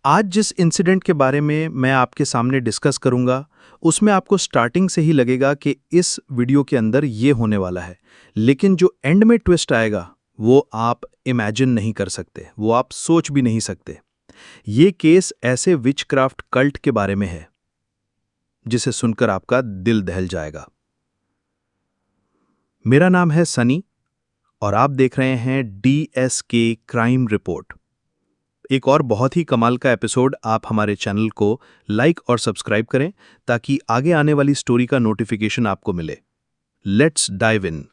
आज जिस इंसिडेंट के बारे में मैं आपके सामने डिस्कस करूंगा, उसमें आपको स्टार्टिंग से ही लगेगा कि इस वीडियो के अंदर ये होने वाला है। लेकिन जो एंड में ट्विस्ट आएगा, वो आप इमेजिन नहीं कर सकते, वो आप सोच भी नहीं सकते। ये केस ऐसे विचक्राफ्ट कल्ट के बारे में है, जिसे सुनकर आपका दिल दहल जाएगा। मेरा नाम है सनी और आप देख रहे हैं DSK क्राइम रिपोर्ट। एक और बहुत ही कमाल का एपिसोड। आप हमारे चैनल को लाइक और सब्सक्राइब करें ताकि आगे आने वाली स्टोरी का नोटिफिकेशन आपको मिले। Let's dive in.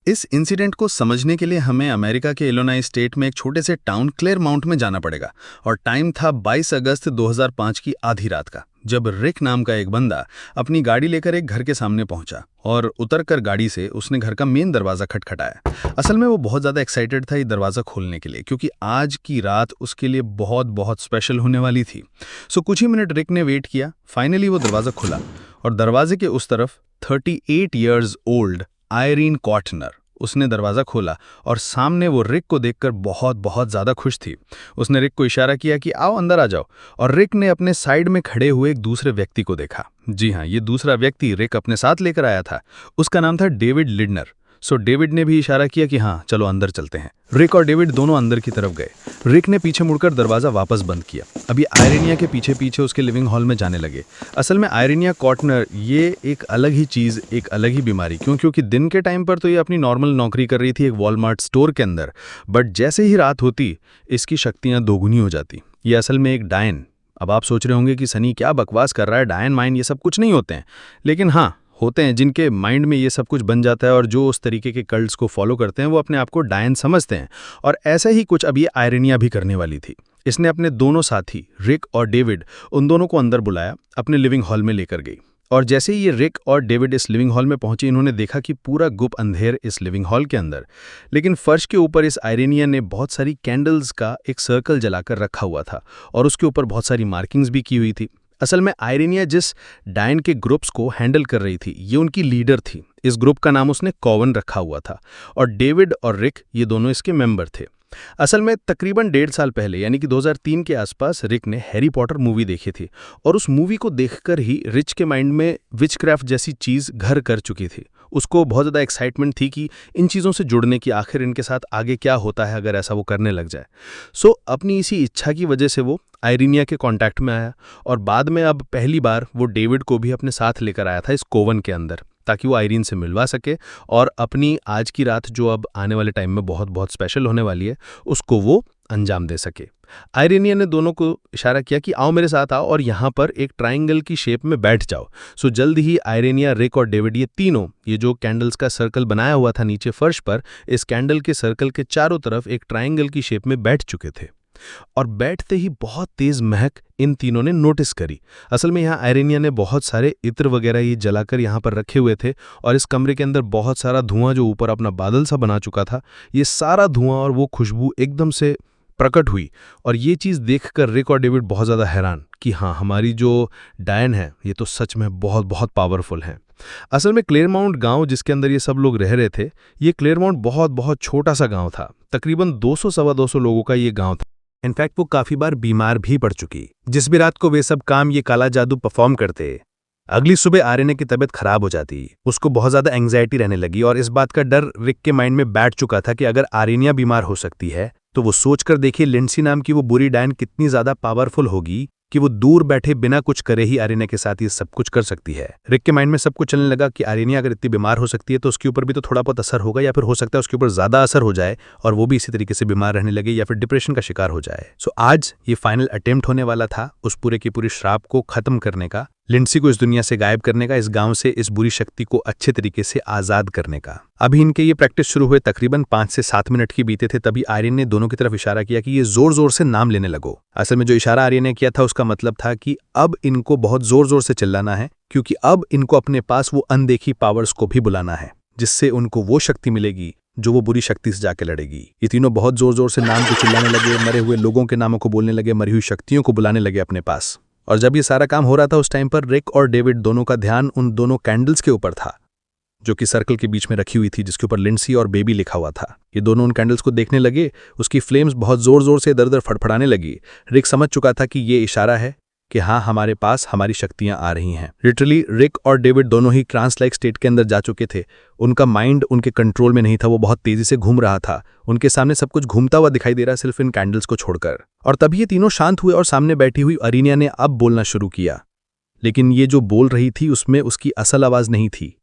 इस इंसिडेंट को समझने के लिए हमें अमेरिका के इलिनॉय स्टेट में एक छोटे से टाउन क्लेरमाउंट में जाना पड़ेगा और टाइम था 22 अगस्त 2005 की आधी रात का, जब रिक नाम का एक बंदा अपनी गाड़ी लेकर एक घर के सामने पहुंचा और उतरकर गाड़ी से उसने घर का मेन दरवाज़ा खटखटाया। असल में वो बहुत ज़्यादा एक्साइटेड था ये दरवाज़ा खोलने के लिए, क्योंकि आज की रात उसके लिए बहुत बहुत स्पेशल होने वाली थी। सो कुछ ही मिनट रिक ने वेट किया। फाइनली वो दरवाज़ा खुला और दरवाजे के उस तरफ 38 ईयर्स ओल्ड आयरीन कॉटनर। उसने दरवाज़ा खोला और सामने वो रिक को देखकर बहुत बहुत ज़्यादा खुश थी। उसने रिक को इशारा किया कि आओ अंदर आ जाओ, और रिक ने अपने साइड में खड़े हुए एक दूसरे व्यक्ति को देखा। जी हाँ, ये दूसरा व्यक्ति रिक अपने साथ लेकर आया था। उसका नाम था डेविड लिडनर। सो डेविड ने भी इशारा किया कि हाँ चलो अंदर चलते हैं। रिक और डेविड दोनों अंदर की तरफ गए। रिक ने पीछे मुड़कर दरवाज़ा वापस बंद किया। अभी आयरेनिया के पीछे पीछे उसके लिविंग हॉल में जाने लगे। असल में आयरेनिया कॉटनर ये एक अलग ही चीज़, एक अलग ही बीमारी। क्योंकि दिन के टाइम पर तो ये अपनी नॉर्मल नौकरी कर रही थी एक वॉलमार्ट स्टोर के अंदर, बट जैसे ही रात होती इसकी शक्तियाँ दोगुनी हो जाती। ये असल में एक डायन। अब आप सोच रहे होंगे कि सनी क्या बकवास कर रहा है, डायन माइन ये सब कुछ नहीं होते हैं। लेकिन हाँ, होते हैं जिनके माइंड में ये सब कुछ बन जाता है और जो उस तरीके के कल्ट्स को फॉलो करते हैं वो अपने आप को डायन समझते हैं। और ऐसा ही कुछ अब ये आयरेनिया भी करने वाली थी। इसने अपने दोनों साथी रिक और डेविड, उन दोनों को अंदर बुलाया, अपने लिविंग हॉल में लेकर गई। और जैसे ही ये रिक और डेविड इस लिविंग हॉल में पहुंचे, इन्होंने देखा कि पूरा गुप अंधेर इस लिविंग हॉल के अंदर। लेकिन फर्श के ऊपर इस आयरेनिया ने बहुत सारी कैंडल्स का एक सर्कल जलाकर रखा हुआ था और उसके ऊपर बहुत सारी मार्किंग्स भी की हुई थी। असल में आयरेनिया जिस डायन के ग्रुप्स को हैंडल कर रही थी, ये उनकी लीडर थी। इस ग्रुप का नाम उसने कॉवन रखा हुआ था और डेविड और रिक ये दोनों इसके मेंबर थे। असल में तकरीबन 1.5 साल पहले, यानी कि 2003 के आसपास, रिक ने हैरी पॉटर मूवी देखी थी और उस मूवी को देखकर ही रिच के माइंड में विचक्राफ्ट जैसी चीज़ घर कर चुकी थी। उसको बहुत ज़्यादा एक्साइटमेंट थी कि इन चीज़ों से जुड़ने की, आखिर इनके साथ आगे क्या होता है अगर ऐसा वो करने लग जाए। सो अपनी इसी इच्छा की वजह से वो आयरेनिया के कांटेक्ट में आया और बाद में अब पहली बार वो डेविड को भी अपने साथ लेकर आया था इस कोवन के अंदर, ताकि वो आयरीन से मिलवा सके और अपनी आज की रात, जो अब आने वाले टाइम में बहुत बहुत स्पेशल होने वाली है, उसको वो अंजाम दे सके। आयरेनिया ने दोनों को इशारा किया कि आओ मेरे साथ आओ और यहाँ पर एक ट्रायंगल की शेप में बैठ जाओ। सो जल्द ही आयरेनिया, रिक और डेविड ये तीनों, ये जो कैंडल्स का सर्कल बनाया हुआ था नीचे फर्श पर, इस कैंडल के सर्कल के चारों तरफ एक ट्रायंगल की शेप में बैठ चुके थे। और बैठते ही बहुत तेज महक इन तीनों ने नोटिस करी। असल में यहाँ आयरेनिया ने बहुत सारे इत्र वगैरह ये जलाकर यहाँ पर रखे हुए थे और इस कमरे के अंदर बहुत सारा धुआं जो ऊपर अपना बादल सा बना चुका था, ये सारा धुआं और वो खुशबू एकदम से प्रकट हुई। और ये चीज़ देखकर रिक और डेविड बहुत ज़्यादा हैरान कि हाँ, हमारी जो डायन है ये तो सच में बहुत बहुत पावरफुल है। असल में क्लेरमाउंट गांव जिसके अंदर ये सब लोग रह रहे थे, ये क्लेरमाउंट बहुत बहुत छोटा सा गांव था। तकरीबन 200 सवा 200 लोगों का ये गांव था। इनफैक्ट वो काफ़ी बार बीमार भी पड़ चुकी। जिस भी रात को वे सब काम, ये काला जादू परफॉर्म करते, अगली सुबह आयरेनिया की तबीयत खराब हो जाती। उसको बहुत ज़्यादा एंग्जाइटी रहने लगी और इस बात का डर रिक के माइंड में बैठ चुका था कि अगर आयरेनिया बीमार हो सकती है तो वो सोचकर देखिए लिंडसी नाम की वो बुरी डायन कितनी ज़्यादा पावरफुल होगी कि वो दूर बैठे बिना कुछ करे ही आयरेनिया के साथ ये सब कुछ कर सकती है। रिक के माइंड में सब कुछ चलने लगा कि आयरेनिया अगर इतनी बीमार हो सकती है तो उसके ऊपर भी तो थोड़ा बहुत असर होगा, या फिर हो सकता है उसके ऊपर ज़्यादा असर हो जाए और वो भी इसी तरीके से बीमार रहने लगे या फिर डिप्रेशन का शिकार हो जाए। सो आज ये फाइनल अटेम्प्ट होने वाला था उस पूरे की पूरी श्राप को खत्म करने का, लिंडसी को इस दुनिया से गायब करने का, इस गांव से इस बुरी शक्ति को अच्छे तरीके से आज़ाद करने का। अभी इनके ये प्रैक्टिस शुरू हुए तकरीबन 5 से 7 मिनट की बीते थे, तभी आर्यन ने दोनों की तरफ इशारा किया कि ये जोर जोर से नाम लेने लगो। असल में जो इशारा आर्यन ने किया था उसका मतलब था कि अब इनको बहुत जोर जोर से चिल्लाना है, क्योंकि अब इनको अपने पास वो अनदेखी पावर्स को भी बुलाना है, जिससे उनको वो शक्ति मिलेगी जो वो बुरी शक्ति से जाके लड़ेगी। ये तीनों बहुत जोर जोर से नाम को चिल्लाने लगे, मरे हुए लोगों के नामों को बोलने लगे, मरी हुई शक्तियों को बुलाने लगे अपने पास। और जब ये सारा काम हो रहा था उस टाइम पर रिक और डेविड दोनों का ध्यान उन दोनों कैंडल्स के ऊपर था जो कि सर्कल के बीच में रखी हुई थी, जिसके ऊपर लिंडसी और बेबी लिखा हुआ था। ये दोनों उन कैंडल्स को देखने लगे। उसकी फ्लेम्स बहुत जोर जोर से इधर उधर फड़फड़ाने लगी। रिक समझ चुका था कि ये इशारा है कि हाँ, हमारे पास हमारी शक्तियां आ रही हैं। लिटरली रिक और डेविड दोनों ही ट्रांस लाइक स्टेट के अंदर जा चुके थे। उनका माइंड उनके कंट्रोल में नहीं था, वो बहुत तेजी से घूम रहा था। उनके सामने सब कुछ घूमता हुआ दिखाई दे रहा, सिर्फ इन कैंडल्स को छोड़कर। और तभी ये तीनों शांत हुए और सामने बैठी हुई अरीनिया ने अब बोलना शुरू किया। लेकिन ये जो बोल रही थी उसमें उसकी असल आवाज नहीं थी,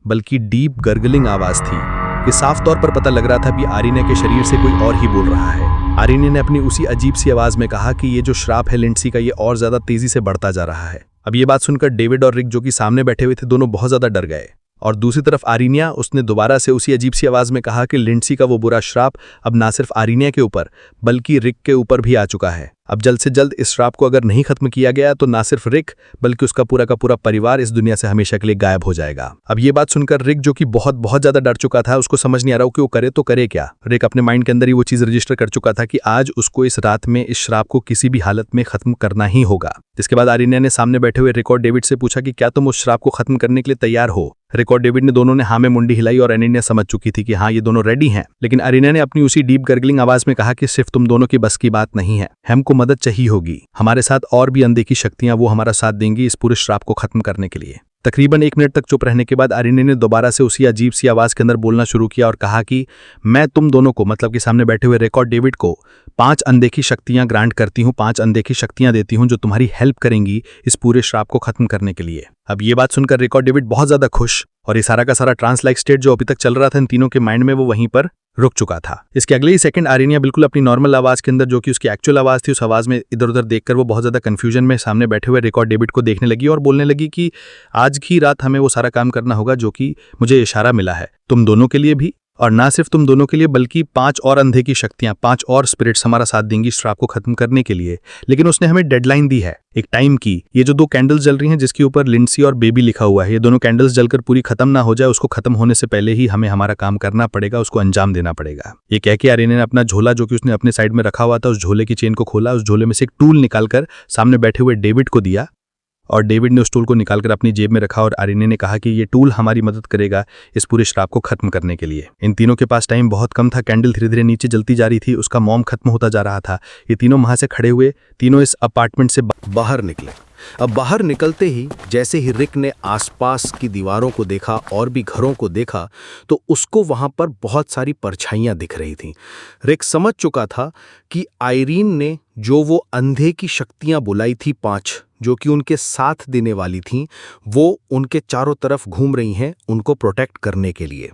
बल्कि डीप गर्गलिंग आवाज थी। ये साफ तौर पर पता लग रहा था कि आरीनिया के शरीर से कोई और ही बोल रहा है। आरीनिया ने अपनी उसी अजीब सी आवाज में कहा कि ये जो श्राप है लिंडसी का, ये और ज्यादा तेजी से बढ़ता जा रहा है। अब ये बात सुनकर डेविड और रिक, जो कि सामने बैठे हुए थे, दोनों बहुत ज्यादा डर गए। और दूसरी तरफ आरीनिया, उसने दोबारा से उसी अजीब सी आवाज में कहा कि लिंडसी का वो बुरा श्राप अब ना सिर्फ आरीनिया के ऊपर बल्कि रिक के ऊपर भी आ चुका है। अब जल्द से जल्द इस श्राप को अगर नहीं खत्म किया गया तो ना सिर्फ रिक बल्कि उसका पूरा का पूरा परिवार इस दुनिया से हमेशा के लिए गायब हो जाएगा। अब ये बात सुनकर रिक, जो कि बहुत बहुत ज्यादा डर चुका था, उसको समझ नहीं आ रहा कि वो करे तो करे क्या। रिक अपने माइंड के अंदर ही वो चीज रजिस्टर कर चुका था कि आज उसको इस रात में इस श्राप को किसी भी हालत में खत्म करना ही होगा। जिसके बाद आरीनिया ने सामने बैठे हुए रिक और डेविड से पूछा कि क्या तुम उस श्राप को खत्म करने के लिए तैयार हो। रिक और डेविड ने दोनों ने हाँ में मुंडी हिलाई और अरीनिया समझ चुकी थी कि हाँ, ये दोनों रेडी हैं। लेकिन अरीनिया ने अपनी उसी डीप गर्गलिंग आवाज में कहा कि सिर्फ तुम दोनों की बस की बात नहीं है, हमको मदद चाहिए होगी। हमारे साथ और भी अनदेखी शक्तियां, वो हमारा साथ देंगी इस पूरे श्राप को खत्म करने के लिए। तकरीबन 1 मिनट तक चुप रहने के बाद अरीनिया ने दोबारा से उसी अजीब सी आवाज के अंदर बोलना शुरू किया और कहा कि मैं तुम दोनों को, मतलब कि सामने बैठे हुए रिक और डेविड को, 5 अनदेखी शक्तियां ग्रांट करती हूं, 5 अनदेखी शक्तियां देती हूं जो तुम्हारी हेल्प करेंगी इस पूरे श्राप को खत्म करने के लिए। अब ये बात सुनकर रिक और डेविड बहुत ज्यादा खुश, और ये सारा का सारा ट्रांस लाइक स्टेट जो अभी तक चल रहा था इन तीनों के माइंड में, वो वहीं पर रुक चुका था। इसके अगले ही सेकंड आरीनिया बिल्कुल अपनी नॉर्मल आवाज के अंदर, जो कि उसकी एक्चुअल आवाज थी, उस आवाज में इधर उधर देखकर वो बहुत ज्यादा कंफ्यूजन में सामने बैठे हुए रिक और डेविड को देखने लगी और बोलने लगी कि आज की रात हमें वो सारा काम करना होगा जो कि मुझे इशारा मिला है, तुम दोनों के लिए भी, और ना सिर्फ तुम दोनों के लिए बल्कि 5 और अंधे की शक्तियां, 5 और स्पिरिट्स हमारा साथ देंगी श्राप को खत्म करने के लिए। लेकिन उसने हमें डेडलाइन दी है, एक टाइम की। ये जो 2 कैंडल्स जल रही हैं जिसके ऊपर लिंडसी और बेबी लिखा हुआ है, ये दोनों कैंडल्स जलकर पूरी खत्म ना हो जाए, उसको खत्म होने से पहले ही हमें हमारा काम करना पड़ेगा, उसको अंजाम देना पड़ेगा। ये कह के आरीनिया ने अपना झोला, जो कि उसने अपने साइड में रखा हुआ था, उस झोले की चेन को खोला, उस झोले में से एक टूल निकालकर सामने बैठे हुए डेविड को दिया, और डेविड ने उस टूल को निकालकर अपनी जेब में रखा और आरीनिया ने कहा कि ये टूल हमारी मदद करेगा इस पूरे श्राप को खत्म करने के लिए। इन तीनों के पास टाइम बहुत कम था। कैंडल धीरे धीरे नीचे जलती जा रही थी, उसका मॉम खत्म होता जा रहा था। ये तीनों वहां से खड़े हुए, तीनों इस अपार्टमेंट से बाहर निकले। अब बाहर निकलते ही जैसे ही रिक ने आसपास की दीवारों को देखा और भी घरों को देखा, तो उसको वहां पर बहुत सारी परछाइयां दिख रही थीं। रिक समझ चुका था कि आयरीन ने जो वो अंधे की शक्तियां बुलाई थी, 5 जो कि उनके साथ देने वाली थीं, वो उनके चारों तरफ घूम रही हैं उनको प्रोटेक्ट करने के लिए।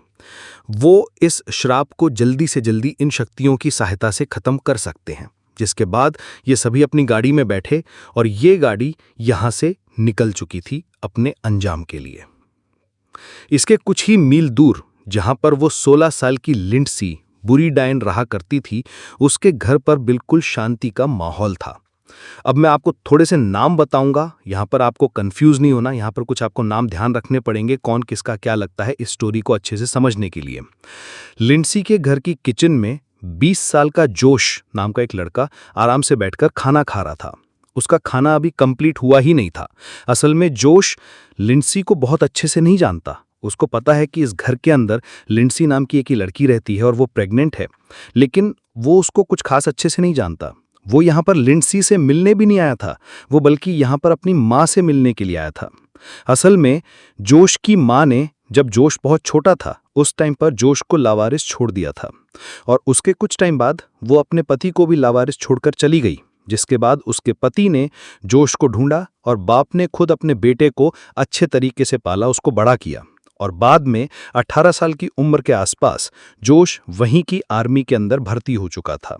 वो इस श्राप को जल्दी से जल्दी इन शक्तियों की सहायता से खत्म कर सकते हैं। जिसके बाद ये सभी अपनी गाड़ी में बैठे और ये गाड़ी यहां से निकल चुकी थी अपने अंजाम के लिए। इसके कुछ ही मील दूर, जहां पर वो 16 साल की लिंडसी बुरी डायन रहा करती थी, उसके घर पर बिल्कुल शांति का माहौल था। अब मैं आपको थोड़े से नाम बताऊंगा, यहां पर आपको कंफ्यूज नहीं होना, यहां पर कुछ आपको नाम ध्यान रखने पड़ेंगे, कौन किसका क्या लगता है इस स्टोरी को अच्छे से समझने के लिए। लिंडसी के घर की किचन में 20 साल का जोश नाम का एक लड़का आराम से बैठकर खाना खा रहा था। उसका खाना अभी कंप्लीट हुआ ही नहीं था। असल में जोश लिंडसी को बहुत अच्छे से नहीं जानता। उसको पता है कि इस घर के अंदर लिंडसी नाम की एक ही लड़की रहती है और वो प्रेग्नेंट है, लेकिन वो उसको कुछ खास अच्छे से नहीं जानता। वो यहाँ पर लिंडसी से मिलने भी नहीं आया था, वो बल्कि यहाँ पर अपनी माँ से मिलने के लिए आया था। असल में जोश की माँ ने, जब जोश बहुत छोटा था, उस टाइम पर जोश को लावारिस छोड़ दिया था, और उसके कुछ टाइम बाद वो अपने पति को भी लावारिस छोड़कर चली गई। जिसके बाद उसके पति ने जोश को ढूंढा और बाप ने खुद अपने बेटे को अच्छे तरीके से पाला, उसको बड़ा किया, और बाद में 18 साल की उम्र के आसपास जोश वहीं की आर्मी के अंदर भर्ती हो चुका था।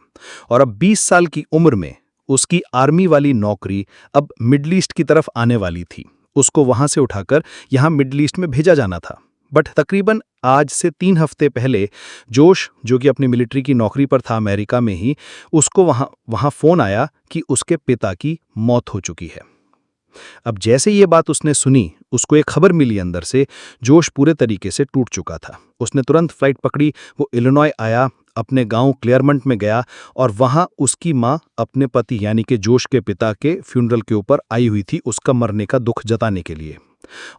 और अब 20 साल की उम्र में उसकी आर्मी वाली नौकरी अब मिडल ईस्ट की तरफ आने वाली थी। उसको वहां से उठाकर यहाँ मिडल ईस्ट में भेजा जाना था। बट तकरीबन आज से 3 हफ्ते पहले जोश, जो कि अपनी मिलिट्री की नौकरी पर था अमेरिका में ही, उसको वहां फोन आया कि उसके पिता की मौत हो चुकी है। अब जैसे ये बात उसने सुनी, उसको एक खबर मिली अंदर से, जोश पूरे तरीके से टूट चुका था। उसने तुरंत फ्लाइट पकड़ी, वो इलिनॉय आया, अपने गांव क्लेयरमंट में गया, और वहां उसकी माँ अपने पति यानी कि जोश के पिता के फ्यूनरल के ऊपर आई हुई थी, उसका मरने का दुख जताने के लिए।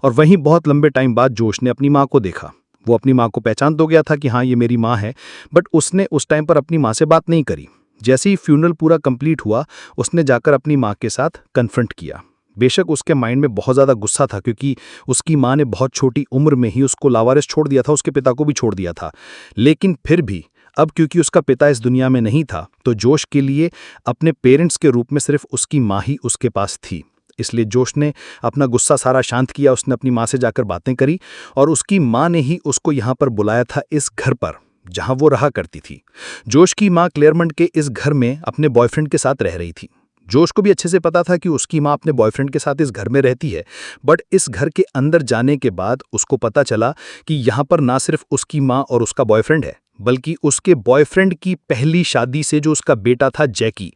और वहीं बहुत लंबे टाइम बाद जोश ने अपनी माँ को देखा। वो अपनी माँ को पहचान तो गया था कि हाँ ये मेरी माँ है, बट उसने उस टाइम पर अपनी माँ से बात नहीं करी। जैसे ही फ्यूनरल पूरा कंप्लीट हुआ, उसने जाकर अपनी माँ के साथ कन्फ्रंट किया। बेशक उसके माइंड में बहुत ज़्यादा गुस्सा था, क्योंकि उसकी माँ ने बहुत छोटी उम्र में ही उसको लावारिस छोड़ दिया था, उसके पिता को भी छोड़ दिया था। लेकिन फिर भी अब क्योंकि उसका पिता इस दुनिया में नहीं था, तो जोश के लिए अपने पेरेंट्स के रूप में सिर्फ उसकी माँ ही उसके पास थी। इसलिए जोश ने अपना गुस्सा सारा शांत किया। उसने अपनी माँ से जाकर बातें करी और उसकी माँ ने ही उसको यहाँ पर बुलाया था, इस घर पर जहाँ वो रहा करती थी। जोश की माँ क्लेयरमंट के इस घर में अपने बॉयफ्रेंड के साथ रह रही थी। जोश को भी अच्छे से पता था कि उसकी माँ अपने बॉयफ्रेंड के साथ इस घर में रहती है, बट इस घर के अंदर जाने के बाद उसको पता चला कि यहाँ पर ना सिर्फ उसकी माँ और उसका बॉयफ्रेंड है, बल्कि उसके बॉयफ्रेंड की पहली शादी से जो उसका बेटा था जैकी।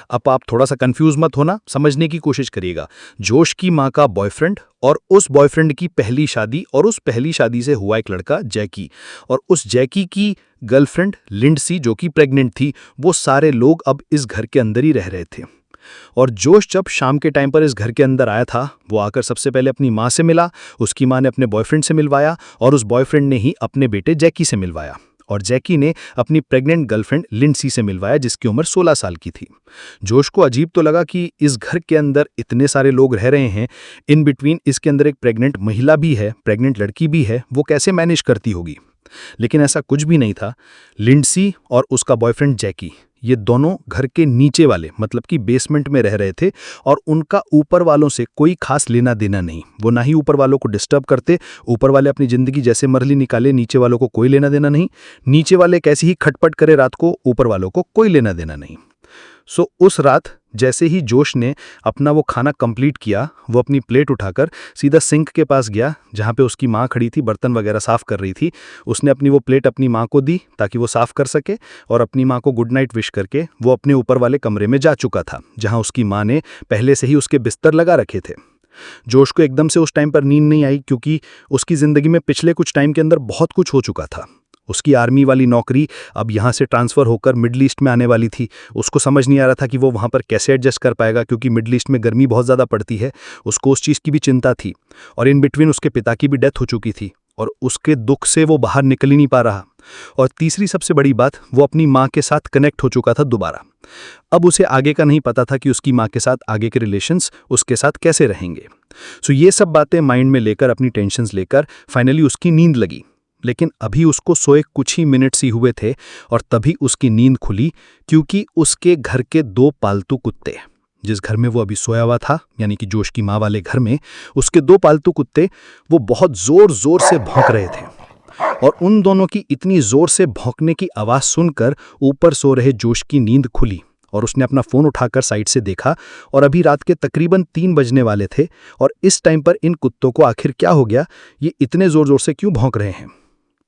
अब आप थोड़ा सा कंफ्यूज मत होना, समझने की कोशिश करिएगा। जोश की माँ का बॉयफ्रेंड और उस बॉयफ्रेंड की पहली शादी और उस पहली शादी से हुआ एक लड़का जैकी, और उस जैकी की गर्लफ्रेंड लिंडसी जो कि प्रेग्नेंट थी, वो सारे लोग अब इस घर के अंदर ही रह रहे थे। और जोश जब शाम के टाइम पर इस घर के अंदर आया था, वो आकर सबसे पहले अपनी माँ से मिला, उसकी माँ ने अपने बॉयफ्रेंड से मिलवाया और उस बॉयफ्रेंड ने ही अपने बेटे जैकी से मिलवाया, और जैकी ने अपनी प्रेग्नेंट गर्लफ्रेंड लिंडसी से मिलवाया जिसकी उम्र 16 साल की थी। जोश को अजीब तो लगा कि इस घर के अंदर इतने सारे लोग रह रहे हैं, इन बिटवीन इसके अंदर एक प्रेग्नेंट महिला भी है, प्रेग्नेंट लड़की भी है, वो कैसे मैनेज करती होगी। लेकिन ऐसा कुछ भी नहीं था। लिंडसी और उसका बॉयफ्रेंड जैकी, ये दोनों घर के नीचे वाले मतलब कि बेसमेंट में रह रहे थे, और उनका ऊपर वालों से कोई खास लेना देना नहीं। वो ना ही ऊपर वालों को डिस्टर्ब करते, ऊपर वाले अपनी ज़िंदगी जैसे मर्जी निकाले, नीचे वालों को कोई लेना देना नहीं। नीचे वाले कैसी ही खटपट करे रात को, ऊपर वालों को कोई लेना देना नहीं। सो उस रात जैसे ही जोश ने अपना वो खाना कंप्लीट किया, वो अपनी प्लेट उठाकर सीधा सिंक के पास गया जहाँ पे उसकी माँ खड़ी थी, बर्तन वगैरह साफ़ कर रही थी। उसने अपनी वो प्लेट अपनी माँ को दी ताकि वो साफ़ कर सके, और अपनी माँ को गुड नाइट विश करके वो अपने ऊपर वाले कमरे में जा चुका था जहाँ उसकी माँ ने पहले से ही उसके बिस्तर लगा रखे थे। जोश को एकदम से उस टाइम पर नींद नहीं आई, क्योंकि उसकी ज़िंदगी में पिछले कुछ टाइम के अंदर बहुत कुछ हो चुका था। उसकी आर्मी वाली नौकरी अब यहाँ से ट्रांसफ़र होकर मिडल ईस्ट में आने वाली थी। उसको समझ नहीं आ रहा था कि वो वहाँ पर कैसे एडजस्ट कर पाएगा, क्योंकि मिडल ईस्ट में गर्मी बहुत ज़्यादा पड़ती है। उसको उस चीज़ की भी चिंता थी, और इन बिटवीन उसके पिता की भी डेथ हो चुकी थी, और उसके दुख से वो बाहर निकल ही नहीं पा रहा। और तीसरी सबसे बड़ी बात, वो अपनी माँ के साथ कनेक्ट हो चुका था दोबारा। अब उसे आगे का नहीं पता था कि उसकी माँ के साथ आगे के रिलेशंस उसके साथ कैसे रहेंगे। सो ये सब बातें माइंड में लेकर, अपनी टेंशन्स लेकर फाइनली उसकी नींद लगी। लेकिन अभी उसको सोए कुछ ही मिनट्स ही हुए थे, और तभी उसकी नींद खुली, क्योंकि उसके घर के 2 पालतू कुत्ते, जिस घर में वो अभी सोया हुआ था यानी कि जोश की माँ वाले घर में, उसके 2 पालतू कुत्ते वो बहुत ज़ोर ज़ोर से भौंक रहे थे। और उन दोनों की इतनी ज़ोर से भौंकने की आवाज़ सुनकर ऊपर सो रहे जोश की नींद खुली, और उसने अपना फ़ोन उठाकर साइड से देखा, और अभी रात के तकरीबन 3 बजने वाले थे। और इस टाइम पर इन कुत्तों को आखिर क्या हो गया, ये इतने ज़ोर ज़ोर से क्यों भौंक रहे हैं।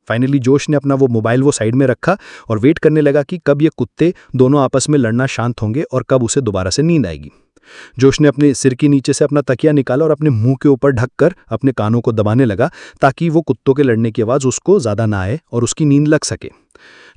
फाइनली जोश ने अपना वो मोबाइल वो साइड में रखा और वेट करने लगा कि कब ये कुत्ते दोनों आपस में लड़ना शांत होंगे और कब उसे दोबारा से नींद आएगी। जोश ने अपने सिर के नीचे से अपना तकिया निकाला और अपने मुंह के ऊपर ढककर अपने कानों को दबाने लगा, ताकि वो कुत्तों के लड़ने की आवाज़ उसको ज़्यादा ना आए और उसकी नींद लग सके।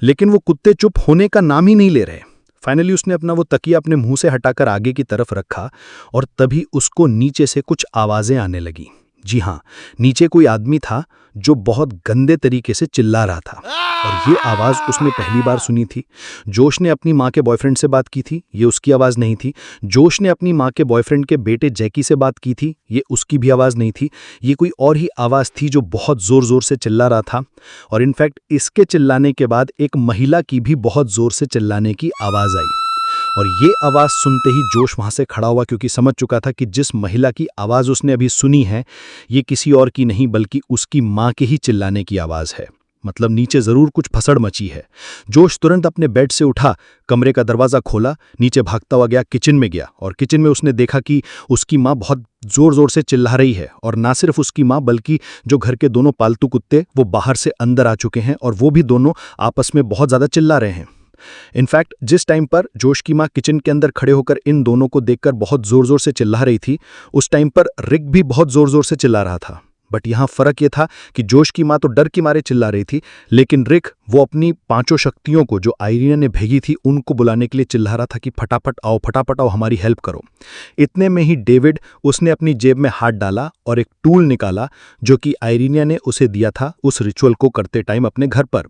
लेकिन वो कुत्ते चुप होने का नाम ही नहीं ले रहे। फाइनली उसने अपना वो तकिया अपने मुंह से हटाकर आगे की तरफ रखा, और तभी उसको नीचे से कुछ आवाज़ें आने लगी। जी हाँ, नीचे कोई आदमी था जो बहुत गंदे तरीके से चिल्ला रहा था, और ये आवाज़ उसने पहली बार सुनी थी। जोश ने अपनी माँ के बॉयफ्रेंड से बात की थी, ये उसकी आवाज़ नहीं थी। जोश ने अपनी माँ के बॉयफ्रेंड के बेटे जैकी से बात की थी, ये उसकी भी आवाज़ नहीं थी। ये कोई और ही आवाज़ थी जो बहुत ज़ोर ज़ोर से चिल्ला रहा था। और इनफैक्ट इसके चिल्लाने के बाद एक महिला की भी बहुत ज़ोर से चिल्लाने की आवाज़ आई, और ये आवाज़ सुनते ही जोश वहाँ से खड़ा हुआ, क्योंकि समझ चुका था कि जिस महिला की आवाज़ उसने अभी सुनी है, ये किसी और की नहीं बल्कि उसकी माँ के ही चिल्लाने की आवाज़ है। मतलब नीचे ज़रूर कुछ फसड़ मची है। जोश तुरंत अपने बेड से उठा, कमरे का दरवाज़ा खोला, नीचे भागता हुआ गया, किचन में गया, और किचन में उसने देखा कि उसकी माँ बहुत ज़ोर ज़ोर से चिल्ला रही है। और ना सिर्फ उसकी माँ बल्कि जो घर के दोनों पालतू कुत्ते वो बाहर से अंदर आ चुके हैं, और वो भी दोनों आपस में बहुत ज़्यादा चिल्ला रहे हैं। इनफैक्ट जिस टाइम पर जोश की माँ किचन के अंदर खड़े होकर इन दोनों को देखकर बहुत ज़ोर ज़ोर से चिल्ला रही थी, उस टाइम पर रिक भी बहुत ज़ोर ज़ोर से चिल्ला रहा था। बट यहाँ फर्क ये था कि जोश की माँ तो डर के मारे चिल्ला रही थी, लेकिन रिक वो अपनी पांचों शक्तियों को जो आइरिना ने भेजी थी उनको बुलाने के लिए चिल्ला रहा था कि फटाफट आओ हमारी हेल्प करो। इतने में ही डेविड उसने अपनी जेब में हाथ डाला और एक टूल निकाला जो कि आइरिना ने उसे दिया था उस रिचुअल को करते टाइम अपने घर पर।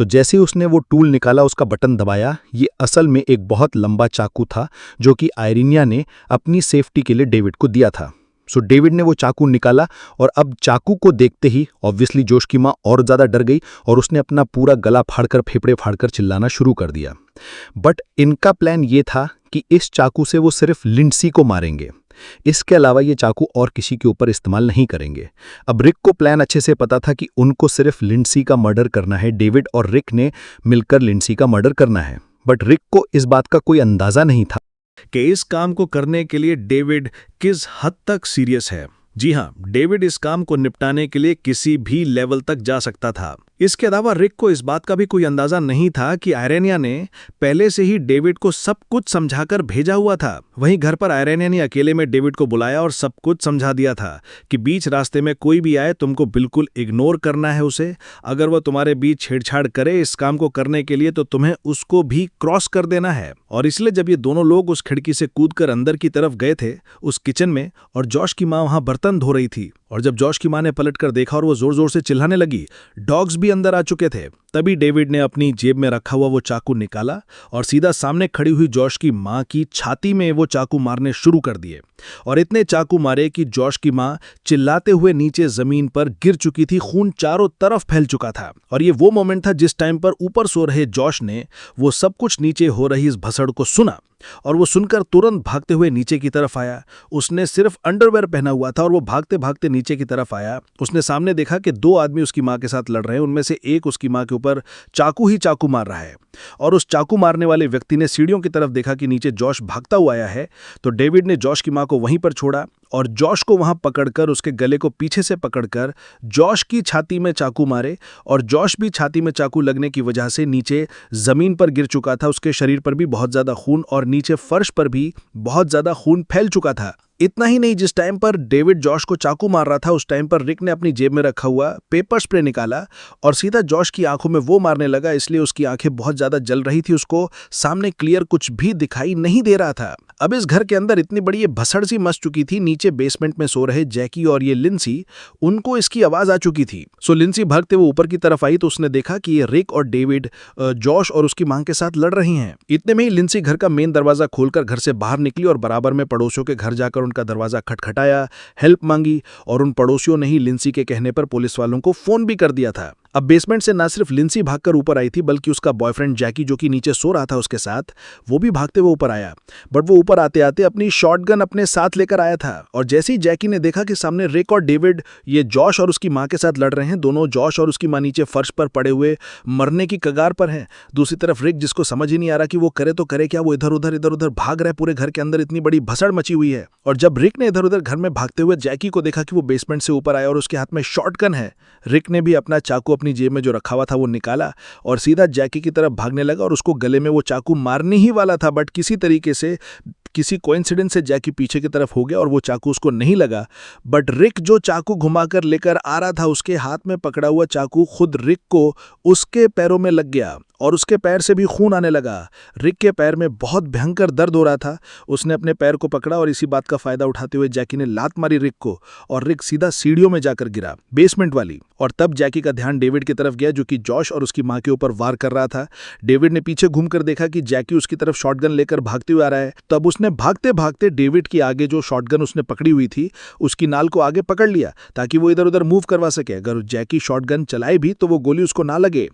जैसे ही उसने वो टूल निकाला, उसका बटन दबाया, ये असल में एक बहुत लंबा चाकू था जो कि आइरिना ने अपनी सेफ्टी के लिए डेविड को दिया था। डेविड ने वो चाकू निकाला और अब चाकू को देखते ही ऑब्वियसली जोश की माँ और ज़्यादा डर गई और उसने अपना पूरा गला फाड़कर फेफड़े फाड़कर चिल्लाना शुरू कर दिया। बट इनका प्लान ये था कि इस चाकू से वो सिर्फ लिंडसी को मारेंगे, इसके अलावा ये चाकू और किसी के ऊपर इस्तेमाल नहीं करेंगे। अब रिक को प्लान अच्छे से पता था कि उनको सिर्फ लिंडसी का मर्डर करना है, डेविड और रिक ने मिलकर लिंडसी का मर्डर करना है। बट रिक को इस बात का कोई अंदाजा नहीं था कि इस काम को करने के लिए डेविड किस हद तक सीरियस है। जी हां, डेविड इस काम को निपटाने के लिए किसी भी लेवल तक जा सकता था। इसके अलावा रिक को इस बात का भी कोई अंदाजा नहीं था कि आइरेनिया ने पहले से ही डेविड को सब कुछ समझाकर भेजा हुआ था। वहीं घर पर आइरेनिया ने अकेले में डेविड को बुलाया और सब कुछ समझा दिया था कि बीच रास्ते में कोई भी आए तुमको बिल्कुल इग्नोर करना है उसे। अगर वह तुम्हारे बीच छेड़छाड़ करे इस काम को करने के लिए तो तुम्हें उसको भी क्रॉस कर देना है। और इसलिए जब ये दोनों लोग उस खिड़की से कूदकर अंदर की तरफ गए थे उस किचन में, और जॉश की माँ वहां बर्तन धो रही थी, और जब जॉश की माँ ने पलटकर देखा और वो जोर जोर से चिल्लाने लगी, डॉग्स भी अंदर आ चुके थे, तभी डेविड ने अपनी जेब में रखा हुआ वो चाकू निकाला और सीधा सामने खड़ी हुई जॉश की माँ की छाती में वो चाकू मारने शुरू कर दिए। और इतने चाकू मारे कि जॉश की माँ चिल्लाते हुए नीचे जमीन पर गिर चुकी थी, खून चारों तरफ फैल चुका था। और ये वो मोमेंट था जिस टाइम पर ऊपर सो रहे जॉश ने वो सब कुछ नीचे हो रही इस भसड़ को सुना और वो सुनकर तुरंत भागते हुए नीचे की तरफ आया। उसने सिर्फ अंडरवेयर पहना हुआ था और वो भागते भागते नीचे की तरफ आया। उसने सामने देखा कि दो आदमी उसकी माँ के साथ लड़ रहे हैं, उनमें से एक उसकी माँ के ऊपर चाकू ही चाकू मार रहा है। और उस चाकू मारने वाले व्यक्ति ने सीढ़ियों की तरफ देखा कि नीचे जॉश भागता हुआ आया है, तो डेविड ने जॉश की माँ को वहीं पर छोड़ा और जॉश को वहां पकड़कर उसके गले को पीछे से पकड़कर जॉश की छाती में चाकू मारे। और जॉश भी छाती में चाकू लगने की वजह से नीचे जमीन पर गिर चुका था। उसके शरीर पर भी बहुत ज्यादा खून और नीचे फर्श पर भी बहुत ज्यादा खून फैल चुका था। इतना ही नहीं, जिस टाइम पर डेविड जॉश को चाकू मार रहा था उस टाइम पर रिक ने अपनी जेब में रखा हुआ पेपर स्प्रे निकाला और सीधा जॉश की आंखों में वो मारने लगा, इसलिए उसकी आंखें बहुत ज्यादा जल रही थी, उसको सामने क्लियर कुछ भी दिखाई नहीं दे रहा था। अब इस घर के अंदर इतनी बड़ी ये भसड़ सी मच चुकी थी, नीचे बेसमेंट में सो रहे जैकी और ये लिंसी, उनको इसकी आवाज आ चुकी थी। सो लिंसी भागते हुए ऊपर की तरफ आई तो उसने देखा कि ये रिक और डेविड जॉश और उसकी मां के साथ लड़ रही हैं। इतने में ही लिंसी घर का मेन दरवाजा खोलकर घर से बाहर निकली और बराबर में पड़ोसियों के घर जाकर उनका दरवाजा खटखटाया, हेल्प मांगी, और उन पड़ोसियों ने ही लिंसी के कहने पर पुलिस वालों को फोन भी कर दिया था। अब बेसमेंट से ना सिर्फ लिंसी भागकर ऊपर आई थी बल्कि उसका बॉयफ्रेंड जैकी जो कि नीचे सो रहा था उसके साथ, वो भी भागते हुए ऊपर आया। बट वो ऊपर आते आते अपनी शॉटगन अपने साथ लेकर आया था। और जैसे ही जैकी ने देखा कि सामने रिक और डेविड ये जॉश और उसकी मां के साथ लड़ रहे हैं, दोनों जॉश और उसकी मां नीचे फर्श पर पड़े हुए मरने की कगार पर हैं, दूसरी तरफ रिक जिसको समझ ही नहीं आ रहा कि वो करे तो करे क्या, वो इधर उधर भाग रहा है, पूरे घर के अंदर इतनी बड़ी भसड़ मची हुई है। और जब रिक ने इधर उधर घर में भागते हुए जैकी को देखा कि वो बेसमेंट से ऊपर आया और उसके हाथ में शॉटगन है, रिक ने भी अपना चाकू अपनी जेब में जो रखा हुआ था वो निकाला और सीधा जैकी की तरफ भागने लगा और उसको गले में वो चाकू मारने ही वाला था। बट किसी तरीके से, किसी कोइंसिडेंस से जैकी पीछे की तरफ हो गया और वो चाकू उसको नहीं लगा। बट रिक जो चाकू घुमाकर लेकर आ रहा था, उसके हाथ में पकड़ा हुआ चाकू खुद रिक को उसके पैरों में लग गया और उसके पैर से भी खून आने लगा। रिक के पैर में बहुत भयंकर दर्द हो रहा था। उसने अपने पैर को पकड़ा और इसी बात का फायदा उठाते हुए जैकी ने लात मारी रिक को और रिक सीधा सीढ़ियों में जाकर गिरा, बेसमेंट वाली। और तब जैकी का ध्यान डेविड की तरफ गया जो कि जॉश और उसकी मां के ऊपर वार कर रहा था। डेविड ने पीछे घूमकर देखा कि जैकी उसकी तरफ शॉटगन लेकर भागते हुए आ रहा है। तब उसने भागते भागते डेविड के आगे जो शॉटगन उसने पकड़ी हुई थी उसकी नाल को आगे पकड़ लिया ताकि वो इधर उधर मूव करवा सके। अगर जैकी शॉटगन चलाए भी तो वो गोली उसको ना लगे।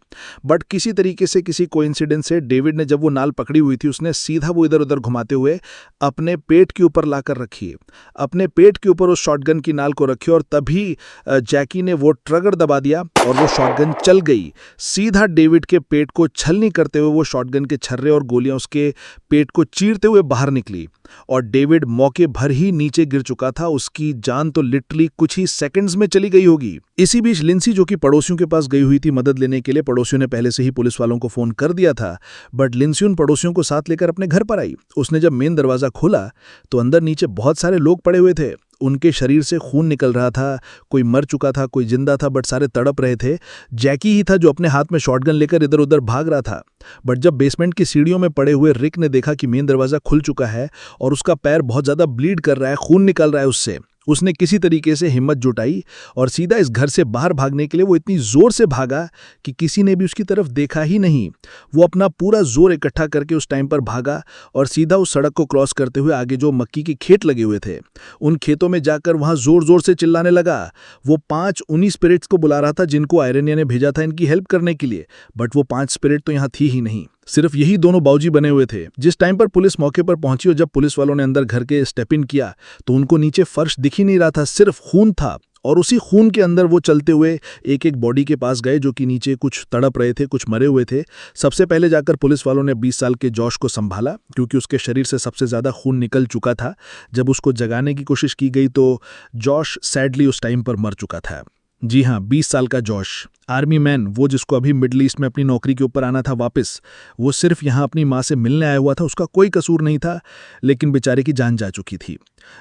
बट किसी तरीके से, किसी कोइंसिडेंस से डेविड ने जब वो नाल पकड़ी हुई थी उसने सीधा वो इधर उधर घुमाते हुए अपने पेट के ऊपर लाकर रखी, अपने पेट के ऊपर उस शॉटगन की नाल को रखी। और तभी जैकी ने वो ट्रिगर दबा दिया और वो शॉटगन चल गई। सीधा डेविड के पेट को छलनी करते हुए वो शॉटगन के छर्रे और गोलियां उसके पेट को चीरते हुए बाहर निकली और डेविड मौके भर ही नीचे गिर चुका था। उसकी जान तो लिटरली कुछ ही सेकंड्स में चली गई होगी। इसी बीच लिंसी जो कि पड़ोसियों के पास गई हुई थी मदद लेने के लिए, पड़ोसियों ने पहले से ही पुलिस वालों को फोन कर दिया था, बट लिंसी उन पड़ोसियों को साथ लेकर अपने घर पर आई। उसने जब मेन दरवाजा खोला तो अंदर नीचे बहुत सारे लोग पड़े हुए थे। उनके शरीर से खून निकल रहा था, कोई मर चुका था, कोई जिंदा था, बट सारे तड़प रहे थे। जैकी ही था जो अपने हाथ में शॉटगन लेकर इधर उधर भाग रहा था। बट जब बेसमेंट की सीढ़ियों में पड़े हुए रिक ने देखा कि मेन दरवाज़ा खुल चुका है और उसका पैर बहुत ज़्यादा ब्लीड कर रहा है, खून निकल रहा है उससे, उसने किसी तरीके से हिम्मत जुटाई और सीधा इस घर से बाहर भागने के लिए वो इतनी ज़ोर से भागा कि किसी ने भी उसकी तरफ देखा ही नहीं। वो अपना पूरा जोर इकट्ठा करके उस टाइम पर भागा और सीधा उस सड़क को क्रॉस करते हुए आगे जो मक्की के खेत लगे हुए थे उन खेतों में जाकर वहाँ ज़ोर ज़ोर से चिल्लाने लगा। वो 5 उन्हीं स्पिरिट्स को बुला रहा था जिनको आयरनिया ने भेजा था इनकी हेल्प करने के लिए, बट वो 5 स्पिरिट तो यहाँ थी ही नहीं, सिर्फ यही दोनों बाऊजी बने हुए थे। जिस टाइम पर पुलिस मौके पर पहुंची और जब पुलिस वालों ने अंदर घर के स्टेप इन किया तो उनको नीचे फर्श दिख ही नहीं रहा था, सिर्फ खून था। और उसी खून के अंदर वो चलते हुए एक एक बॉडी के पास गए जो कि नीचे कुछ तड़प रहे थे, कुछ मरे हुए थे। सबसे पहले जाकर पुलिस वालों ने 20 साल के जॉश को संभाला क्योंकि उसके शरीर से सबसे ज़्यादा खून निकल चुका था। जब उसको जगाने की कोशिश की गई तो जॉश सैडली उस टाइम पर मर चुका था। जी हाँ, 20 साल का जॉश, आर्मी मैन, वो जिसको अभी मिडल ईस्ट में अपनी नौकरी के ऊपर आना था वापस, वो सिर्फ यहाँ अपनी माँ से मिलने आया हुआ था, उसका कोई कसूर नहीं था, लेकिन बेचारे की जान जा चुकी थी।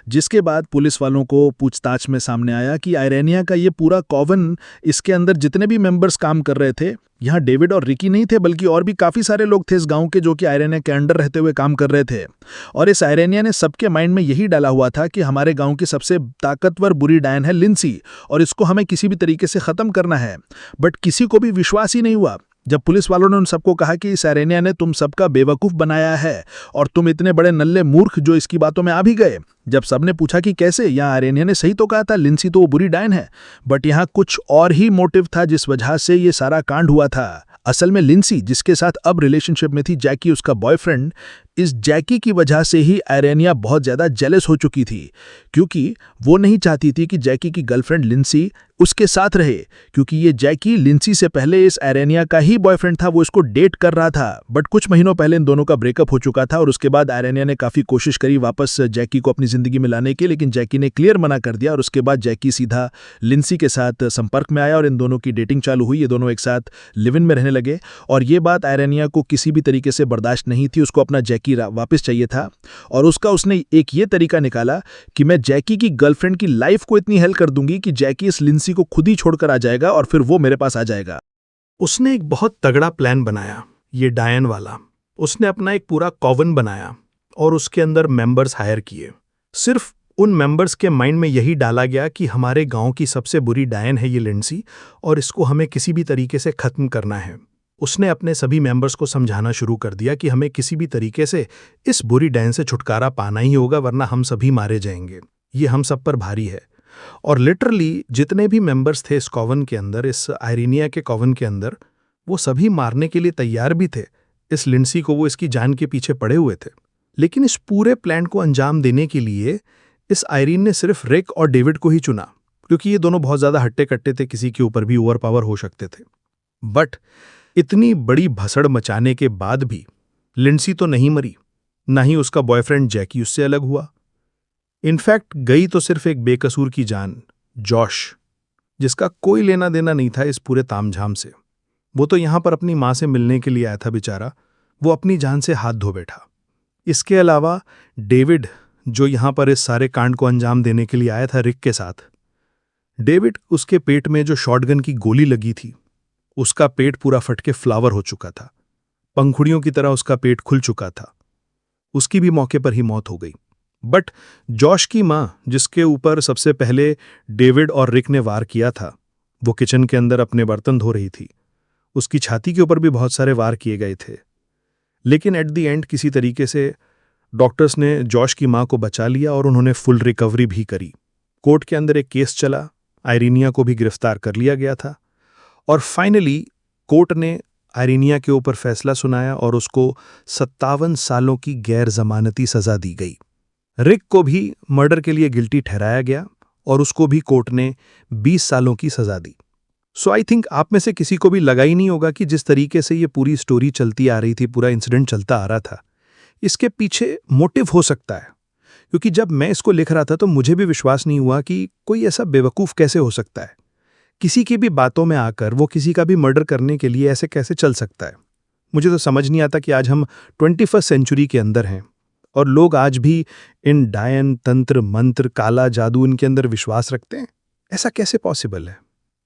जिसके बाद पुलिस वालों को पूछताछ में सामने आया कि आयरेनिया का ये पूरा कॉवन, इसके अंदर जितने भी मेंबर्स काम कर रहे थे, यहाँ डेविड और रिकी नहीं थे बल्कि और भी काफ़ी सारे लोग थे इस गांव के जो कि आयरेनिया के अंडर रहते हुए काम कर रहे थे। और इस आयरेनिया ने सबके माइंड में यही डाला हुआ था कि हमारे गांव की सबसे ताकतवर बुरी डायन है लिंसी और इसको हमें किसी भी तरीके से ख़त्म करना है। बट किसी को भी विश्वास ही नहीं हुआ जब पुलिस वालों ने उन सबको कहा कि इस आयरेनिया ने तुम सबका बेवकूफ़ बनाया है और तुम इतने बड़े नल्ले मूर्ख जो इसकी बातों में आ भी गए। जब सबने पूछा कि कैसे, यहाँ आयरेनिया ने सही तो कहा था, लिंसी तो वो बुरी डायन है, बट यहाँ कुछ और ही मोटिव था जिस वजह से ये सारा कांड हुआ था। असल में लिंसी, जिसके साथ अब रिलेशनशिप में थी जैकी उसका बॉयफ्रेंड, इस जैकी की वजह से ही आयरेनिया बहुत ज़्यादा जेलस हो चुकी थी क्योंकि वो नहीं चाहती थी कि जैकी की गर्लफ्रेंड लिंसी उसके साथ रहे, क्योंकि ये जैकी लिंसी से पहले इस आयरेनिया का ही बॉयफ्रेंड था, वो इसको डेट कर रहा था। बट कुछ महीनों पहले इन दोनों का ब्रेकअप हो चुका था और उसके बाद आयरेनिया ने काफ़ी कोशिश करी वापस जैकी को अपनी ज़िंदगी में लाने की, लेकिन जैकी ने क्लियर मना कर दिया और उसके बाद जैकी सीधा लिंसी के साथ संपर्क में आया और इन दोनों की डेटिंग चालू हुई। ये दोनों एक साथ लिव इन में रहने लगे और ये बात आयरेनिया को किसी भी तरीके से बर्दाश्त नहीं थी। उसको अपना जैकी वापस चाहिए था और उसने एक ये तरीका निकाला कि मैं जैकी की गर्लफ्रेंड की लाइफ को इतनी हेल्प कर दूंगी कि जैकी इस लिंसी को खुद ही छोड़कर आ जाएगा और फिर वो मेरे पास आ जाएगा। उसने एक बहुत तगड़ा प्लान बनाया, ये डायन वाला। उसने अपना एक पूरा कॉवन बनाया और उसके अंदर मेंबर्स हायर किए। सिर्फ उन मेंबर्स के माइंड में यही डाला गया कि हमारे गांव की सबसे बुरी डायन है ये लिंसी और इसको हमें किसी भी तरीके से खत्म करना है। उसने अपने सभी मेंबर्स को समझाना शुरू कर दिया कि हमें किसी भी तरीके से इस बुरी डायन से छुटकारा पाना ही होगा, वरना हम सभी मारे जाएंगे, ये हम सब पर भारी है। और लिटरली जितने भी मेंबर्स थे इस कॉवन के अंदर, इस आयरेनिया के कॉवन के अंदर, वो सभी मारने के लिए तैयार भी थे इस लिंसी को, वो इसकी जान के पीछे पड़े हुए थे। लेकिन इस पूरे प्लान को अंजाम देने के लिए इस आयरीन ने सिर्फ रिक और डेविड को ही चुना क्योंकि ये दोनों बहुत ज़्यादा हट्टे कट्टे थे, किसी के ऊपर भी ओवर पावर हो सकते थे। बट इतनी बड़ी भसड़ मचाने के बाद भी लिंसी तो नहीं मरी, ना ही उसका बॉयफ्रेंड जैकी उससे अलग हुआ। इनफैक्ट गई तो सिर्फ एक बेकसूर की जान, जॉश, जिसका कोई लेना देना नहीं था इस पूरे तामझाम से। वो तो यहाँ पर अपनी माँ से मिलने के लिए आया था बेचारा, वो अपनी जान से हाथ धो बैठा। इसके अलावा डेविड, जो यहाँ पर इस सारे कांड को अंजाम देने के लिए आया था रिक के साथ, डेविड, उसके पेट में जो शॉटगन की गोली लगी थी उसका पेट पूरा फट के फ्लावर हो चुका था, पंखुड़ियों की तरह उसका पेट खुल चुका था। उसकी भी मौके पर ही मौत हो गई। बट जॉश की माँ, जिसके ऊपर सबसे पहले डेविड और रिक ने वार किया था, वो किचन के अंदर अपने बर्तन धो रही थी। उसकी छाती के ऊपर भी बहुत सारे वार किए गए थे, लेकिन एट द एंड किसी तरीके से डॉक्टर्स ने जॉश की माँ को बचा लिया और उन्होंने फुल रिकवरी भी करी। कोर्ट के अंदर एक केस चला, आयरेनिया को भी गिरफ्तार कर लिया गया था और फाइनली कोर्ट ने आयरेनिया के ऊपर फैसला सुनाया और उसको 57 सालों की गैर जमानती सजा दी गई। रिक को भी मर्डर के लिए गिल्टी ठहराया गया और उसको भी कोर्ट ने 20 सालों की सजा दी। सो आई थिंक आप में से किसी को भी लगा ही नहीं होगा कि जिस तरीके से ये पूरी स्टोरी चलती आ रही थी, पूरा इंसिडेंट चलता आ रहा था, इसके पीछे मोटिव हो सकता है। क्योंकि जब मैं इसको लिख रहा था तो मुझे भी विश्वास नहीं हुआ कि कोई ऐसा बेवकूफ़ कैसे हो सकता है, किसी की भी बातों में आकर वो किसी का भी मर्डर करने के लिए ऐसे कैसे चल सकता है। मुझे तो समझ नहीं आता कि आज हम 21वीं सेंचुरी के अंदर हैं और लोग आज भी इन डायन, तंत्र, मंत्र, काला जादू इनके अंदर विश्वास रखते हैं। ऐसा कैसे पॉसिबल है?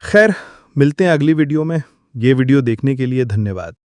खैर, मिलते हैं अगली वीडियो में। ये वीडियो देखने के लिए धन्यवाद।